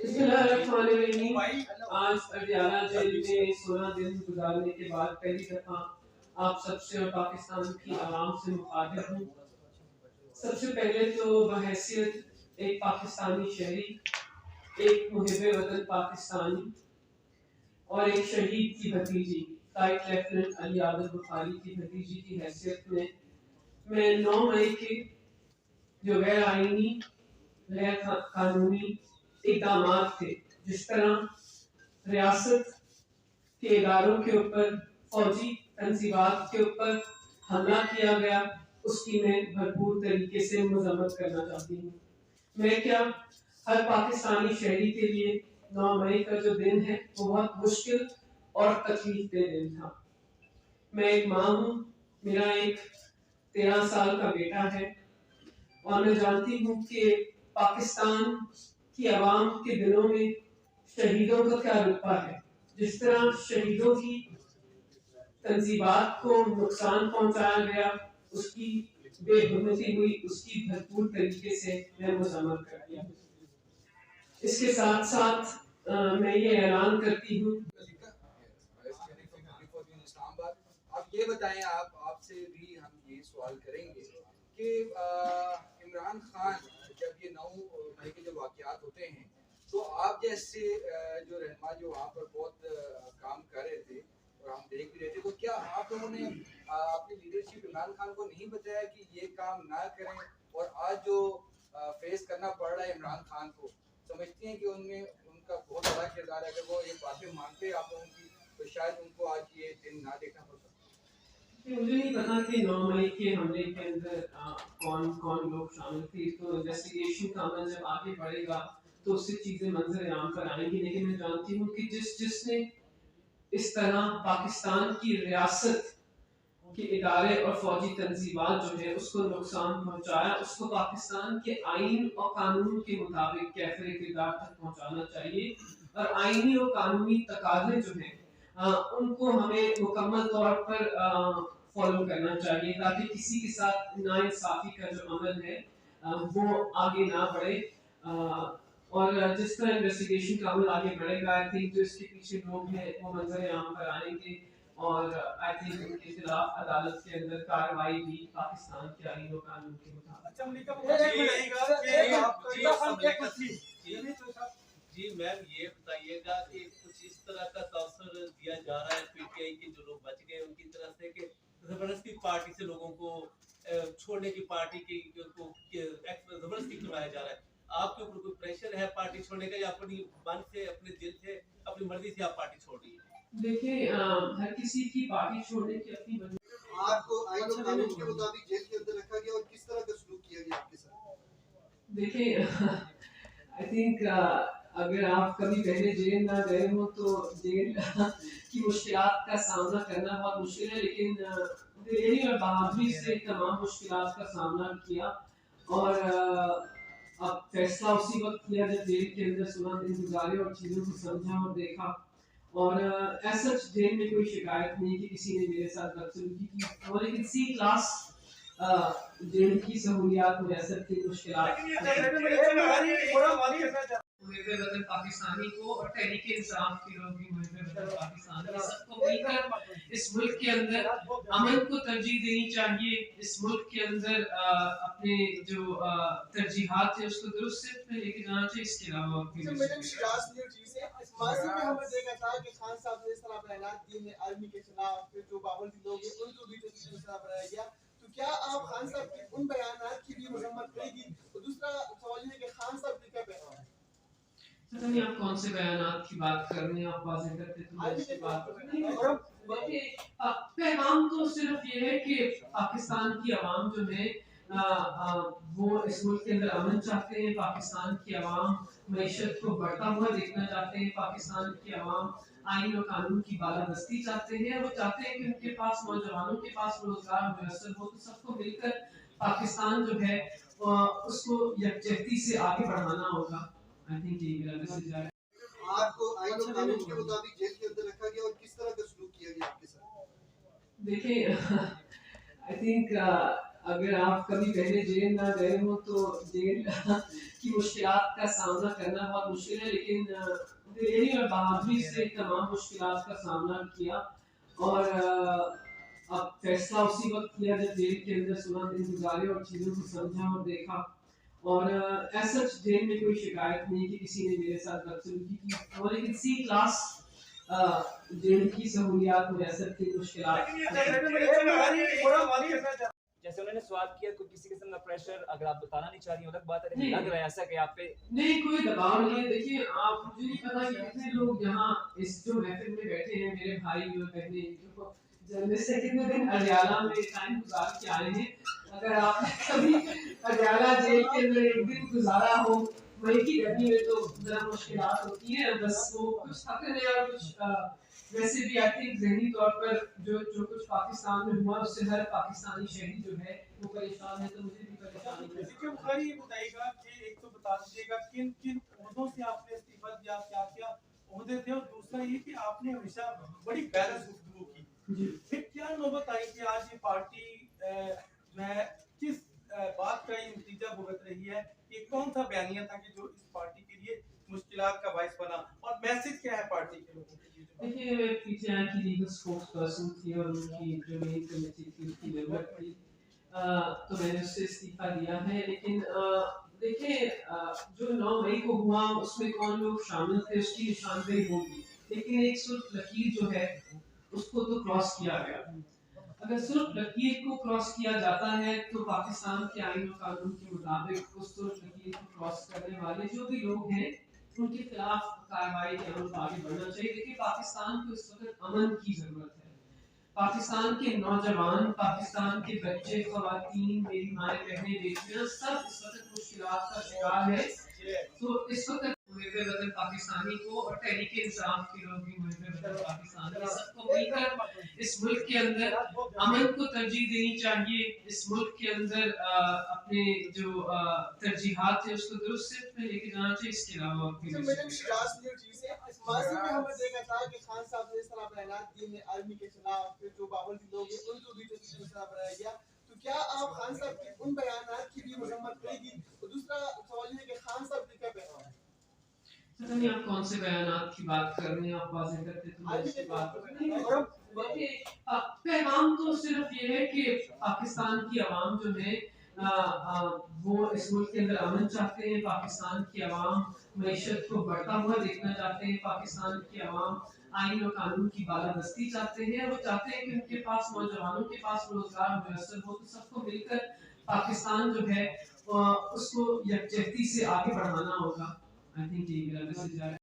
बिस्मिल्लाहिर्रहमानिर्रहीम। आज अडियाला जेल में 16 दिन गुजारने के बाद पहली दफा आप सबसे और पाकिस्तान की आवाम से मुखातिब हूँ। सबसे पहले तो बहैसियत एक पाकिस्तानी शहरी, एक मुहिब वतन पाकिस्तानी और एक शहीद की भतीजी फ्लाइट लेफ्टिनेंट अली आदल बुखारी की भतीजी की हैसियत में मैं 9 मई के जो गैर आईनी गैर कानूनी इक़दाम थे, जिस तरह रियासत के इदारों के ऊपर फौजी तंजीबात के ऊपर हमला किया गया, उसकी मैं भरपूर तरीके से मजम्मत करना चाहती हूँ। मैं क्या हर पाकिस्तानी शहरी के लिए 9 मई का जो दिन है वो बहुत मुश्किल और तकलीफदेह दिन था। मैं एक माँ हूँ, मेरा एक 13 साल का बेटा है और मैं जानती हूँ कि पाकिस्तान की आवाम के दिलों में शहीदों का क्या रुतबा है। जिस तरह शहीदों की तंजीबात को नुकसान पहुंचाया गया, उसकी बेहुरमती हुई, उसकी भरपूर तरीके से मैं मजम्मत करती हूँ। इसके साथ साथ मैं ये ऐलान करती हूँ। आप ये बताएं, आपसे भी हम ये सवाल करेंगे कि इमरान खान जब ये 9 मई के जो वाक़यात होते हैं तो आप जैसे जो रहनुमा जो वहाँ पर बहुत काम कर रहे थे और हम देख भी रहे थे, तो क्या आप लोगों ने अपनी लीडरशिप इमरान खान को नहीं बताया कि ये काम ना करें, और आज जो फेस करना पड़ रहा है इमरान खान को, समझती हैं कि उनमें उनका बहुत बड़ा किरदार है? अगर वो ये बातें मानते आप लोगों की तो शायद उनको आज ये दिन ना देखना पड़ता। मुझे नहीं पता कि 9 मई के हमले के अंदर कौन कौन लोग शामिल थे, तो इन्वेस्टिगेशन का अमल जब आगे बढ़ेगा तो उससे चीजें मंजर आम पर आएंगी। लेकिन मैं जानती हूँ कि जिसने इस तरह पाकिस्तान की रियासत के इदारे और फौजी तंजीबात जो है उसको नुकसान पहुंचाया, उसको पाकिस्तान के आइन और कानून के मुताबिक कैफरे किरदार तक पहुंचाना चाहिए और आइनी और कानूनी तकाजे जो हैं उनको हमें मुकम्मल तौर पर फॉलो करना चाहिए, ताकि किसी के साथ नाइंसाफी का जो अमल है वो आगे ना बढ़े। और जिस तरह इन्वेस्टिगेशन का अमल आगे बढ़ेगा, आई थिंक जो इसके पीछे लोग हैं वो मंजर आम पर आएंगे और आई थिंक उनके खिलाफ अदालत के अंदर कार्रवाई भी पाकिस्तान के आईन और कानून के मुताबिक। जी मैम, ये बताइएगा कि कुछ इस तरह का तासर दिया जा रहा है पीटीआई के जो लोग बच गए उनकी तरफ से कि जबरदस्ती पार्टी से लोगों को छोड़ने की, पार्टी की को जबरदस्ती करवाया जा रहा है। आपके ऊपर कोई प्रेशर है पार्टी छोड़ने का, या अपनी मन से, अपने दिल से, अपनी मर्जी से आप पार्टी छोड़ रही है? देखिए, हर किसी की पार्टी छोड़ने की अपनी मर्जी। आपको आईन और कानून के मुताबिक जेल के अंदर रखा गया और किस तरह का सलूक किया गया आपके साथ? देखिए, आई थिंक अगर आप कभी पहले जेल ना गए हो तो जेल की मुश्किलात का सामना करना बहुत मुश्किल है, लेकिन दिलेरी और बहादुरी से तमाम मुश्किलात का सामना किया और अब फैसला उसी वक्त किया जब जेल के अंदर 16 दिन गुजारे और चीज़ों को समझा और देखा। और ऐसा जेल में कोई शिकायत नहीं कि किसी ने मेरे साथ बदसलूकी की, और लेकिन सी क्लास जेल की सहूलियात मुयसर की मुश्किलात पाकिस्तानी को और तहरीक इंसाफ के लोग भी पाकिस्तान सबको मिलकर इस मुल्क के अंदर अमन को तरजीह देनी चाहिए। इस मुल्क के अंदर अपने जो तरजीहात है उसको दुरुस्त से लेके जाना चाहिए। इसके अलावा हमने देखा था कि खान साहब ने इस तरह बयान दिए आर्मी के खिलाफ, फिर जो बावरची लोग हैं उनको भी बनाया गया, तो क्या आप खान साहब के उन बयानात की भी मजम्मत करेगी? तो दूसरा सवाल ये है कि खान साहब के क्या बयान है? पता नहीं आप कौन से बयानात की बात कर रहे हैं, आप वाज़ेह करते तो मैं इसकी बात नहीं। पैगाम तो सिर्फ ये है कि पाकिस्तान की आवाम जो है वो इस मुल्क के अंदर अमन चाहते हैं, पाकिस्तान की आवाम मईशत को बढ़ता हुआ देखना चाहते हैं, पाकिस्तान की आवाम आइन और कानून की बालादस्ती चाहते हैं। वो चाहते हैं कि उनके पास, नौजवानों के पास रोजगार मुयसर हो, तो सबको मिलकर पाकिस्तान जो है उसको यकजहती से आगे बढ़ाना होगा। आई थिंक ये मेरा मैसेज है। आपको आइन और कानून के मुताबिक जेल के अंदर रखा गया और किस तरह का सलूक किया गया आपके साथ? देखिए, आई थिंक अगर आप कभी पहले जेल ना गए हो तो जेल की मुश्किलात का सामना करना बहुत मुश्किल है, लेकिन दिलेरी और बहादुरी से तमाम मुश्किलात का सामना किया और अब फैसला उसी वक्त किया जब जेल के अंदर 16 दिन गुजारे और चीज़ों को समझा और देखा। और ऐसा जेल में कोई शिकायत नहीं कि किसी ने मेरे साथ बदसलूकी की, और लेकिन सी क्लास जेल की सहूलियात मुयसर थी, मुश्किलात। जैसे उन्होंने सवाल किया कोई किसी किस्म का प्रेशर अगर आप बताना नहीं चाह रही अलग बात है, नहीं। लग रहा है ऐसा कि आप पे नहीं, कोई दबाव नहीं है। देखिए, आप मुझे नहीं पता कि कितने लोग यहाँ इस जो महफिल में बैठे हैं, मेरे भाई और बहनें जो जल्दी से कितने दिन अडियाला में टाइम गुजार के आए हैं। अगर आपने कभी अडियाला जेल के अंदर एक दिन गुजारा हो मई की गर्मी में तो जरा मुश्किलात होती है, बस वो कुछ थकने और कुछ वैसे भी आई थिंक ज़हनी तौर पर जो कुछ पाकिस्तान में हुआ उससे हर पाकिस्तानी शहरी जो है वो परेशान है, तो मुझे भी परेशानी है। देखिए बुखारी ये बताइएगा कि एक तो बता दीजिएगा किन किन ओहदों से आपने इस्तीफा दिया, क्या क्या ओहदे थे, और दूसरा ये कि आपने हमेशा बड़ी बैलेंस गुफ्तगू की, जी। फिर क्या नौबत आई कि आज ये पार्टी जो है किस बात का ये नतीजा भुगत रही है, ये कौन सा बयानिया था कि जो इस पार्टी के लिए मुश्किलात का बाइस बना, और मैसेज क्या है पार्टी के लोगों के लिए? देखिए, मैं पीटीआई की लीगल स्पोक्स पर्सन थी और उनकी जो मेन कमेटी थी उसकी मेंबर थी, तो मैंने उससे इस्तीफा दिया है। लेकिन देखिए, जो 9 मई को हुआ उसमें कौन लोग शामिल थे उसकी निशानदेही होगी, लेकिन एक सुर्ख लकीर जो है उसको तो क्रॉस किया गया। अगर सुर्ख लकीर को क्रॉस किया जाता है तो पाकिस्तान के आईन और कानून के मुताबिक उस सुर्ख लकीर को क्रॉस करने वाले जो भी लोग हैं उनके खिलाफ कार्रवाई के अमल आगे बढ़ना चाहिए। देखिए, पाकिस्तान को इस वक्त अमन की जरूरत है। पाकिस्तान के नौजवान, पाकिस्तान के बच्चे, खवातीन, मेरी माएँ, बहनें, बेटियां सब इस वक्त मुश्किलात का शिकार है। तो इस वक्त मुहिब वतन पाकिस्तानी को और तहरीक इंसाफ के लोग भी मुहिब वतन पाकिस्तानी सबको मिलकर इस मुल्क के अंदर अमन को तरजीह देनी चाहिए। इस मुल्क के अंदर अपने जो तरजीहात है उसको दुरुस्त में लेके जाना चाहिए। इसके अलावा और कोई मैडम शिराज ने चीज है माजी में हमने देखा था कि खान साहब ने इस तरह बयान दिए हैं आर्मी के खिलाफ, फिर जो बावरची लोग हैं उनको भी इस तरह बनाया गया, तो क्या आप खान साहब के उन बयानात की भी मजम्मत करेगी? और दूसरा सवाल ये है कि खान साहब के क्या बयान है? पता नहीं आप कौन से बयानात की बात कर रहे हैं, आप वाज़ेह करते तो मैं इसकी बात पैगाम तो सिर्फ ये है कि पाकिस्तान की आवाम जो है वो इस मुल्क के अंदर अमन चाहते हैं। पाकिस्तान की आवाम मईशत को बढ़ता हुआ देखना चाहते हैं। पाकिस्तान की आवाम आइन और कानून की बालादस्ती चाहते हैं। वो चाहते हैं कि उनके पास, नौजवानों के पास रोजगार मुयसर हो, तो सबको मिलकर पाकिस्तान जो है उसको यकजहती से आगे बढ़ाना होगा। आई थिंक ये मेरा मैसेज है।